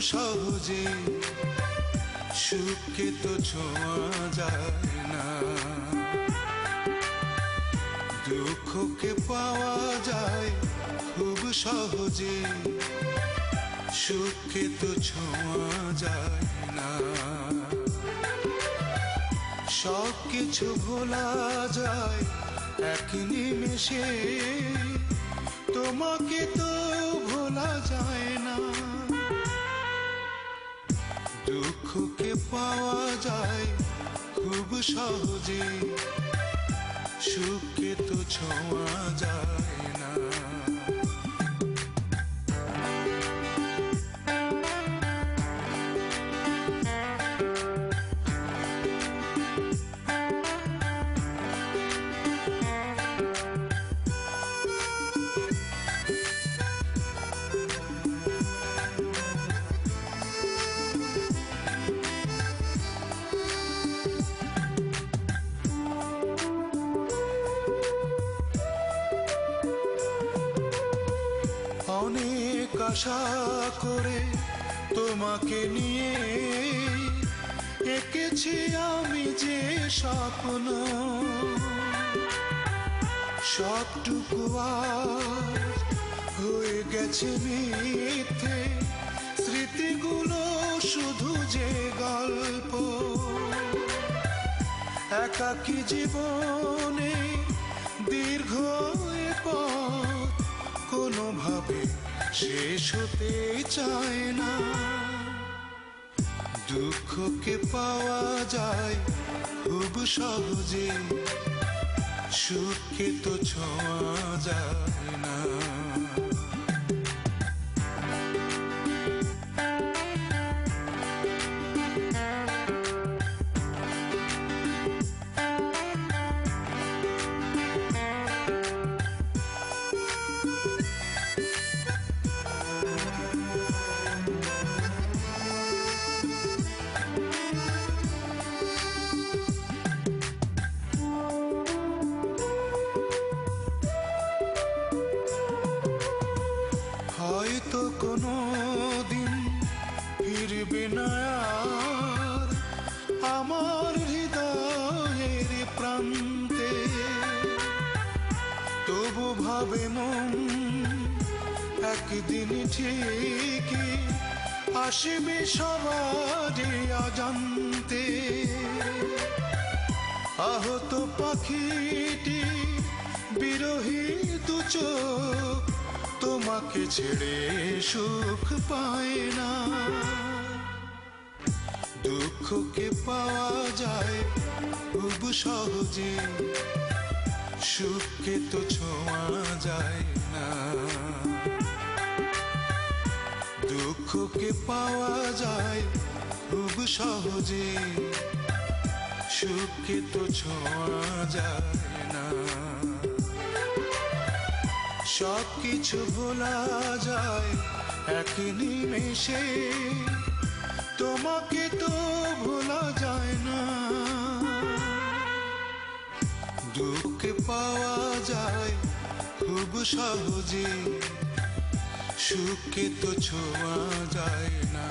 সহজে, সুখকে তো ছোঁয়া যায় না। দুঃখকে পাওয়া যায় খুব সহজে, সুখকে তো ছোঁয়া যায় না। সব কিছু ভোলা যায় এক নিমেষে, তোমাকে তো ভোলা যায় না। দুঃখকে পাওয়া যায় খুব সহজে, সুখকে তো ছোঁয়া যায় না। অনেক আশা করে তোমাকে নিয়ে এঁকেছি আমি যে স্বপ্ন, সবটুকু আজ হয়ে গেছে মিথ্যে, স্মৃতিগুলো শুধু যে গল্প। একাকী জীবনে দীর্ঘ পথ কোনোভাবে শেষ হতে চায় না। দুঃখকে পাওয়া যায় খুব সহজে, সুখকে তো ছোঁয়া যায় না। হয়তো কোনো দিন ফিরবে না আর আমার হৃদয়ের প্রান্তে, তবু ভাবে মন একদিন ঠিকই আসবে সবারই অজান্তে। আহত পাখিটি বিরহী দু চোখ তোমাকে ছেড়ে সুখ পায় না। দুঃখকে পাওয়া যায় খুব সহজে, সুখকে তো ছোঁয়া যায় না। দুঃখকে পাওয়া যায় খুব সহজে, সুখকে তো ছোঁয়া যায় না। সব কিছু ভোলা যায় এক নিমেষে, তোমাকে তো ভোলা যায় না। দুঃখকে পাওয়া যায় খুব সহজে, সুখকে তো ছোঁয়া যায় না।